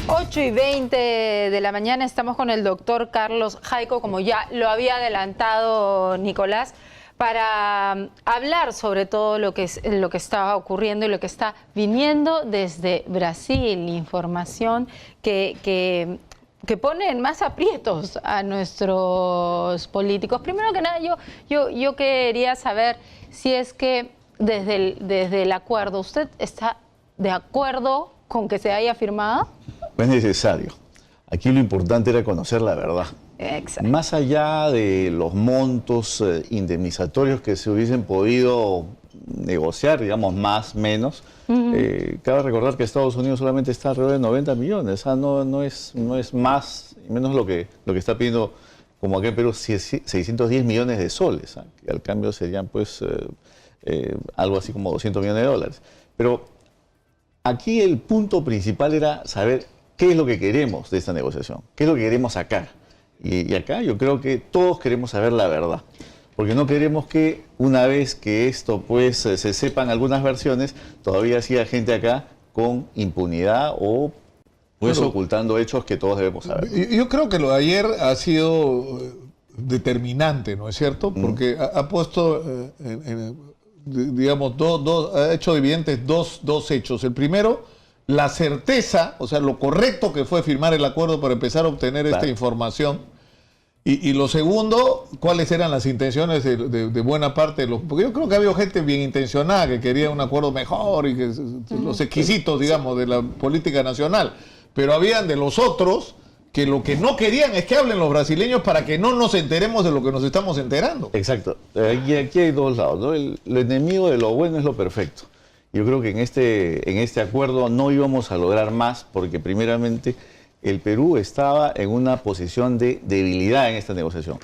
8:20 de la mañana estamos con el doctor Carlos Jaico, como ya lo había adelantado Nicolás, para hablar sobre todo lo que estaba ocurriendo y lo que está viniendo desde Brasil, información que pone en más aprietos a nuestros políticos. Primero que nada, yo quería saber si es que desde el acuerdo, ¿usted está de acuerdo con que se haya firmado? No es necesario. Aquí lo importante era conocer la verdad. Exacto. Más allá de los montos indemnizatorios que se hubiesen podido negociar, digamos, más, menos, cabe recordar que Estados Unidos solamente está alrededor de 90 millones. O sea, no es más y menos lo que está pidiendo, como aquí en Perú, 610 millones de soles, que al cambio serían pues algo así como 200 millones de dólares. Pero aquí el punto principal era saber qué es lo que queremos de esta negociación, qué es lo que queremos sacar. Y acá yo creo que todos queremos saber la verdad, porque no queremos que una vez que esto pues se sepan algunas versiones, todavía siga gente acá con impunidad o pues ocultando hechos que todos debemos saber. Yo creo que lo de ayer ha sido determinante, ¿no es cierto? Porque ha puesto, digamos, ha hecho evidentes dos hechos. El primero, la certeza, o sea, lo correcto que fue firmar el acuerdo para empezar a obtener esta información. Y lo segundo, cuáles eran las intenciones de buena parte de los... Porque yo creo que había gente bien intencionada que quería un acuerdo mejor y que los exquisitos, digamos, de la política nacional. Pero habían de los otros que lo que no querían es que hablen los brasileños para que no nos enteremos de lo que nos estamos enterando. Exacto. Aquí hay dos lados, ¿no? El enemigo de lo bueno es lo perfecto. Yo creo que en este acuerdo no íbamos a lograr más porque primeramente el Perú estaba en una posición de debilidad en esta negociación.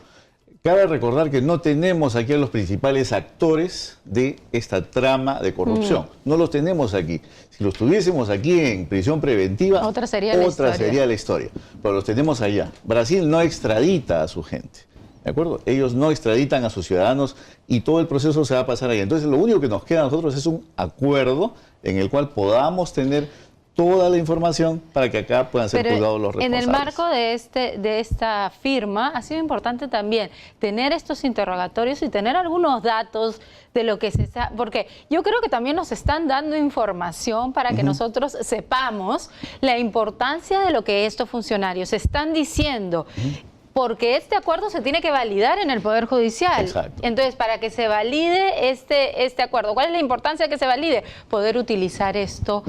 Cabe recordar que no tenemos aquí a los principales actores de esta trama de corrupción. No los tenemos aquí. Si los tuviésemos aquí en prisión preventiva, otra sería la historia. Pero los tenemos allá. Brasil no extradita a su gente. ¿De acuerdo? Ellos no extraditan a sus ciudadanos y todo el proceso se va a pasar allá. Entonces lo único que nos queda a nosotros es un acuerdo en el cual podamos tener toda la información para que acá puedan ser juzgados los responsables. En el marco de esta firma ha sido importante también tener estos interrogatorios y tener algunos datos de lo que se sabe, porque yo creo que también nos están dando información para que nosotros sepamos la importancia de lo que estos funcionarios están diciendo. Porque este acuerdo se tiene que validar en el Poder Judicial. Exacto. Entonces, para que se valide este acuerdo, ¿cuál es la importancia de que se valide? Poder utilizar esto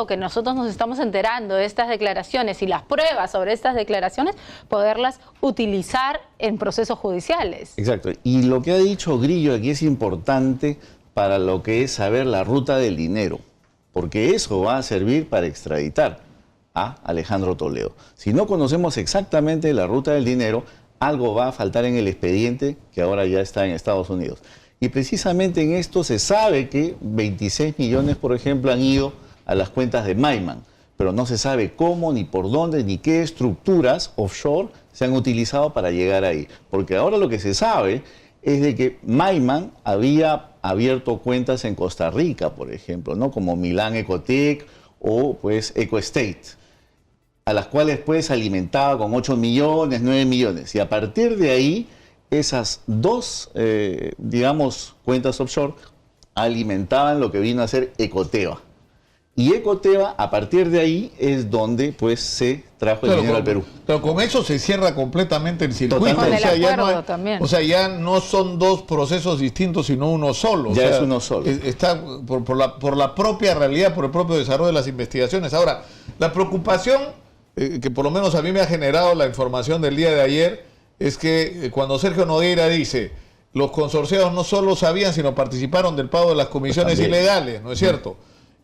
que nosotros nos estamos enterando de estas declaraciones y las pruebas sobre estas declaraciones, poderlas utilizar en procesos judiciales. Exacto. Y lo que ha dicho Grillo aquí es importante para lo que es saber la ruta del dinero, porque eso va a servir para extraditar a Alejandro Toledo. Si no conocemos exactamente la ruta del dinero, algo va a faltar en el expediente que ahora ya está en Estados Unidos. Y precisamente en esto se sabe que 26 millones, por ejemplo, han ido a las cuentas de Maiman, pero no se sabe cómo, ni por dónde, ni qué estructuras offshore se han utilizado para llegar ahí. Porque ahora lo que se sabe es de que Maiman había abierto cuentas en Costa Rica, por ejemplo, ¿no? Como Milan Ecotech o pues EcoState, a las cuales pues alimentaba con 8 millones, 9 millones. Y a partir de ahí, esas dos, digamos, cuentas offshore alimentaban lo que vino a ser Ecoteva. Y Ecoteva, a partir de ahí, es donde pues se trajo el dinero al Perú. Pero con eso se cierra completamente el circuito. O sea, ya no son dos procesos distintos, sino uno solo. Ya es uno solo. Está por la propia realidad, por el propio desarrollo de las investigaciones. Ahora, la preocupación que por lo menos a mí me ha generado la información del día de ayer es que cuando Sergio Nogueira dice los consorciados no solo sabían, sino participaron del pago de las comisiones ilegales, ¿no es cierto?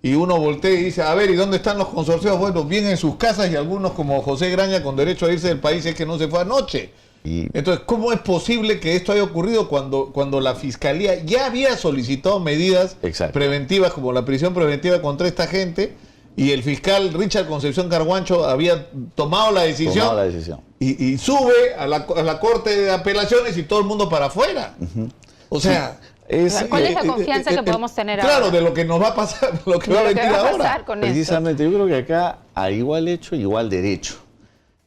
Y uno voltea y dice, a ver, ¿y dónde están los consorciados? Bueno, bien en sus casas y algunos como José Graña con derecho a irse del país es que no se fue anoche. Entonces, ¿cómo es posible que esto haya ocurrido cuando la Fiscalía ya había solicitado medidas preventivas como la prisión preventiva contra esta gente? Y el fiscal Richard Concepción Carguancho había tomado la decisión, y sube a la Corte de Apelaciones y todo el mundo para afuera. O sea, ¿Cuál es la confianza que podemos tener ahora? Claro, ahora? de lo que nos va a pasar, lo que va a venir ahora. Precisamente, yo creo que acá a igual hecho, igual derecho.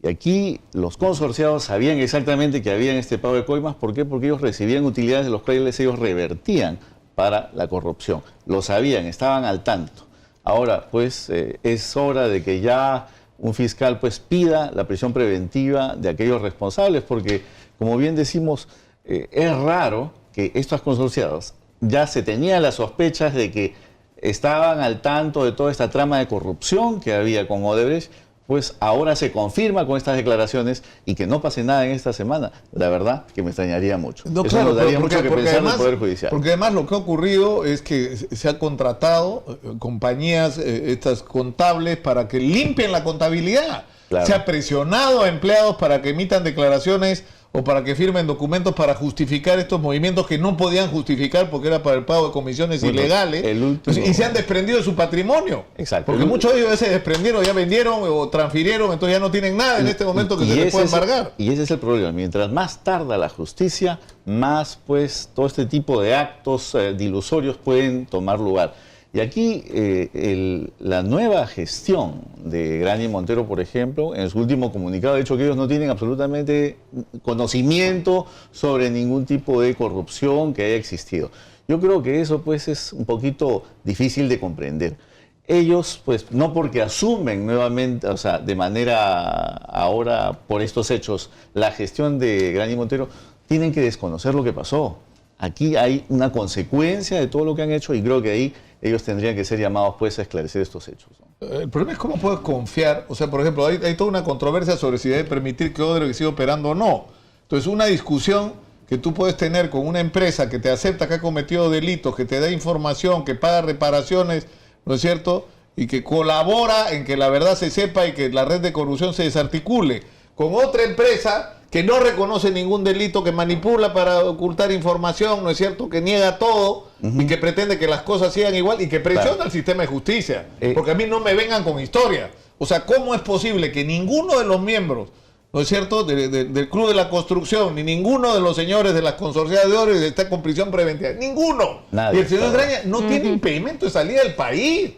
Y aquí los consorciados sabían exactamente que había este pago de coimas. ¿Por qué? Porque ellos recibían utilidades de los cuales ellos revertían para la corrupción. Lo sabían, estaban al tanto. Ahora, pues, es hora de que ya un fiscal pues pida la prisión preventiva de aquellos responsables, porque, como bien decimos, es raro que estos consorciados ya se tenían las sospechas de que estaban al tanto de toda esta trama de corrupción que había con Odebrecht, pues ahora se confirma con estas declaraciones y que no pase nada en esta semana. La verdad que me extrañaría mucho. No, eso claro, nos daría mucho que pensar además, del Poder Judicial. Porque además lo que ha ocurrido es que se han contratado compañías, estas contables, para que limpien la contabilidad. Claro. Se ha presionado a empleados para que emitan declaraciones o para que firmen documentos para justificar estos movimientos que no podían justificar porque era para el pago de comisiones ilegales, y se han desprendido de su patrimonio. Exacto. Porque muchos de ellos se desprendieron, ya vendieron o transfirieron, entonces ya no tienen nada en este momento que se les puede embargar. Y ese es el problema. Mientras más tarda la justicia, más pues todo este tipo de actos dilusorios pueden tomar lugar. Y aquí la nueva gestión de Graña y Montero, por ejemplo, en su último comunicado ha dicho que ellos no tienen absolutamente conocimiento sobre ningún tipo de corrupción que haya existido. Yo creo que eso pues es un poquito difícil de comprender. Ellos, pues, no porque asumen nuevamente, o sea, de manera ahora por estos hechos, la gestión de Graña y Montero, tienen que desconocer lo que pasó. Aquí hay una consecuencia de todo lo que han hecho y creo que ahí ellos tendrían que ser llamados pues a esclarecer estos hechos, ¿no? El problema es cómo puedes confiar. O sea, por ejemplo, hay toda una controversia sobre si debe permitir que Odebrecht siga operando o no. Entonces, una discusión que tú puedes tener con una empresa que te acepta que ha cometido delitos, que te da información, que paga reparaciones, ¿no es cierto? Y que colabora en que la verdad se sepa y que la red de corrupción se desarticule. Con otra empresa que no reconoce ningún delito, que manipula para ocultar información, ¿no es cierto?, que niega todo y que pretende que las cosas sigan igual y que presiona al sistema de justicia. Porque a mí no me vengan con historia. O sea, ¿cómo es posible que ninguno de los miembros, ¿no es cierto?, del Club de la Construcción, ni ninguno de los señores de las consorciadas de Odebrecht está con prisión preventiva? ¡Ninguno! Nadie. Y el señor Graña no tiene impedimento de salida del país.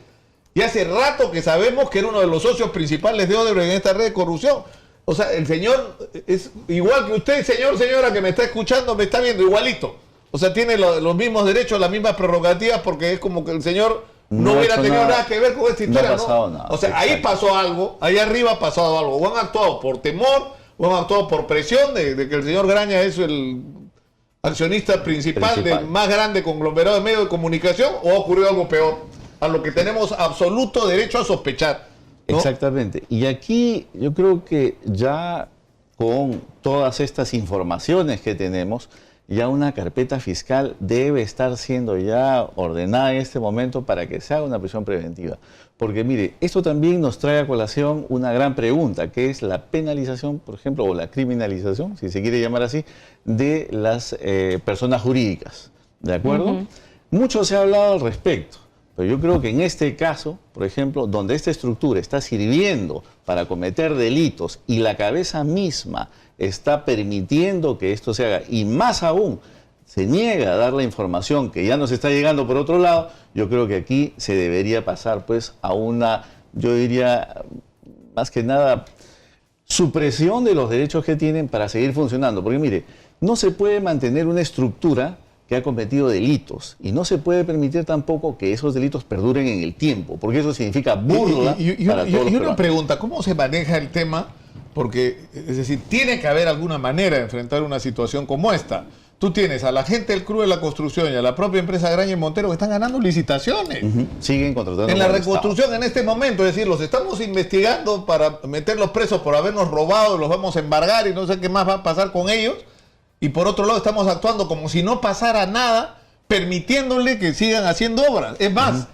Y hace rato que sabemos que era uno de los socios principales de Odebrecht en esta red de corrupción. O sea, el señor es igual que usted, señor, señora, que me está escuchando, me está viendo igualito. O sea, tiene los mismos derechos, las mismas prerrogativas, porque es como que el señor no hubiera tenido nada que ver con esta historia, ¿no? Nada. O sea, Exacto. ahí pasó algo, ahí arriba ha pasado algo. O han actuado por temor, o han actuado por presión de que el señor Graña es el accionista principal del más grande conglomerado de medios de comunicación, o ha ocurrido algo peor, a lo que tenemos absoluto derecho a sospechar, ¿no? Exactamente. Y aquí yo creo que ya con todas estas informaciones que tenemos, ya una carpeta fiscal debe estar siendo ya ordenada en este momento para que se haga una prisión preventiva. Porque mire, esto también nos trae a colación una gran pregunta, que es la penalización, por ejemplo, o la criminalización, si se quiere llamar así, de las personas jurídicas. ¿De acuerdo? Mucho se ha hablado al respecto. Pero yo creo que en este caso, por ejemplo, donde esta estructura está sirviendo para cometer delitos y la cabeza misma está permitiendo que esto se haga, y más aún se niega a dar la información que ya nos está llegando por otro lado, yo creo que aquí se debería pasar pues a una, yo diría, más que nada, supresión de los derechos que tienen para seguir funcionando. Porque mire, no se puede mantener una estructura que ha cometido delitos y no se puede permitir tampoco que esos delitos perduren en el tiempo, porque eso significa burla para todos los una peruanos. pregunta, ¿cómo se maneja el tema? Porque, es decir, tiene que haber alguna manera de enfrentar una situación como esta. Tú tienes a la gente del Club de la Construcción y a la propia empresa Graña y Montero que están ganando licitaciones. Siguen contratando En la con el reconstrucción en este momento, es decir, los estamos investigando para meterlos presos por habernos robado, los vamos a embargar y no sé qué más va a pasar con ellos. Y por otro lado estamos actuando como si no pasara nada, permitiéndole que sigan haciendo obras. Es más,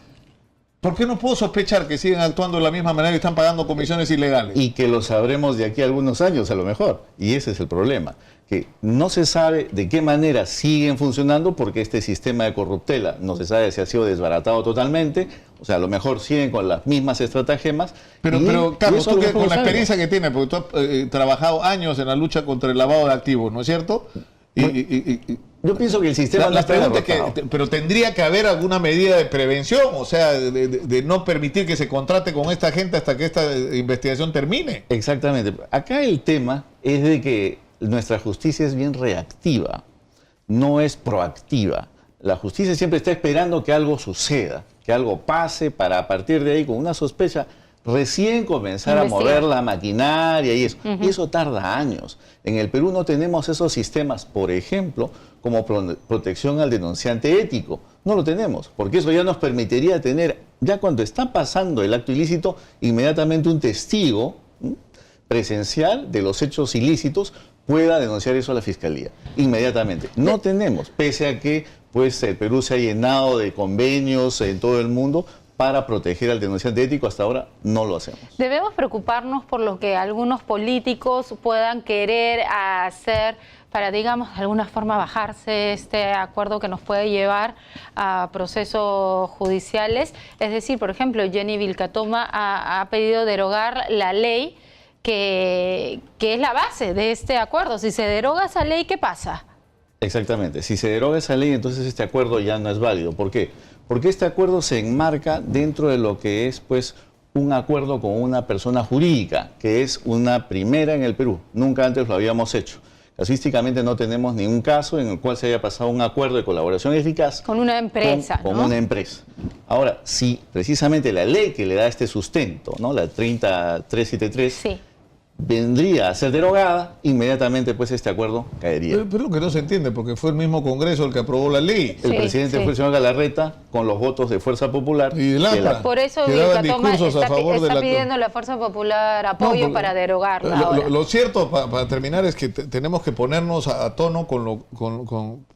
¿por qué no puedo sospechar que siguen actuando de la misma manera y están pagando comisiones ilegales? Y que lo sabremos de aquí a algunos años a lo mejor. Y ese es el problema, que no se sabe de qué manera siguen funcionando porque este sistema de corruptela no se sabe si ha sido desbaratado totalmente. O sea, a lo mejor siguen con las mismas estratagemas. Pero Carlos, tú que con la sabemos. experiencia que tienes, porque tú has trabajado años en la lucha contra el lavado de activos, ¿no es cierto? Yo pienso que el sistema no la está pregunta es derrotado. pero tendría que haber alguna medida de prevención, o sea, de no permitir que se contrate con esta gente hasta que esta investigación termine. Exactamente. Acá el tema es de que nuestra justicia es bien reactiva, no es proactiva. La justicia siempre está esperando que algo suceda, que algo pase para a partir de ahí, con una sospecha, recién comenzar a mover la maquinaria y eso. Y eso tarda años. En el Perú no tenemos esos sistemas, por ejemplo, como protección al denunciante ético. No lo tenemos, porque eso ya nos permitiría tener, ya cuando está pasando el acto ilícito, inmediatamente un testigo presencial de los hechos ilícitos pueda denunciar eso a la Fiscalía. Inmediatamente. No tenemos, pese a que pues, el Perú se ha llenado de convenios en todo el mundo para proteger al denunciante ético, hasta ahora no lo hacemos. ¿Debemos preocuparnos por lo que algunos políticos puedan querer hacer para, digamos, de alguna forma bajarse este acuerdo que nos puede llevar a procesos judiciales? Es decir, por ejemplo, Jenny Vilcatoma ha pedido derogar la ley que es la base de este acuerdo. Si se deroga esa ley, ¿qué pasa? Exactamente. Si se deroga esa ley, entonces este acuerdo ya no es válido. ¿Por qué? Porque este acuerdo se enmarca dentro de lo que es, pues, un acuerdo con una persona jurídica, que es una primera en el Perú. Nunca antes lo habíamos hecho. Casuísticamente no tenemos ningún caso en el cual se haya pasado un acuerdo de colaboración eficaz con una empresa, con una empresa. Ahora, si precisamente la ley que le da este sustento, ¿no? La 30.373, sí, vendría a ser derogada, inmediatamente pues este acuerdo caería. Pero lo que no se entiende, porque fue el mismo Congreso el que aprobó la ley. El presidente fue el señor Galarreta, con los votos de Fuerza Popular. Y de Lampa. Por eso Vilcatoma está pidiendo a la Fuerza Popular apoyo para derogarla. Lo cierto, para terminar, es que tenemos que ponernos a tono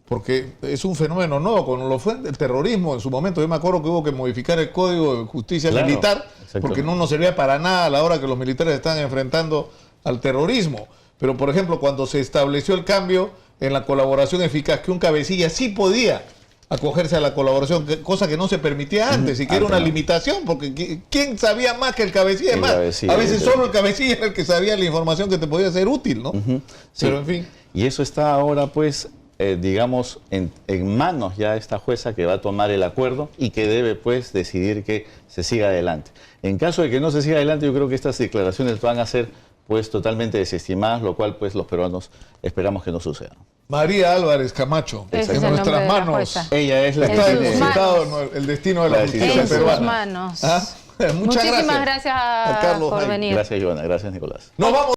porque es un fenómeno nuevo, con lo fue el terrorismo en su momento. Yo me acuerdo que hubo que modificar el Código de Justicia Militar, porque no nos servía para nada a la hora que los militares estaban enfrentando al terrorismo. Pero, por ejemplo, cuando se estableció el cambio en la colaboración eficaz, que un cabecilla sí podía acogerse a la colaboración, cosa que no se permitía antes, y que era una limitación, porque ¿quién sabía más que el cabecilla? A veces solo el cabecilla era el que sabía la información que te podía ser útil, ¿no? Pero, en fin. Y eso está ahora, pues, digamos, en manos ya de esta jueza que va a tomar el acuerdo y que debe, pues, decidir que se siga adelante. En caso de que no se siga adelante, yo creo que estas declaraciones van a ser, pues, totalmente desestimadas, lo cual, pues, los peruanos esperamos que no suceda. María Álvarez Camacho, en nuestras manos. Ella es la que está depositado el destino de la justicia peruana. En sus manos. Muchas Muchísimas gracias a Carlos por venir. Gracias, Joana. Gracias, Nicolás. Nos vamos.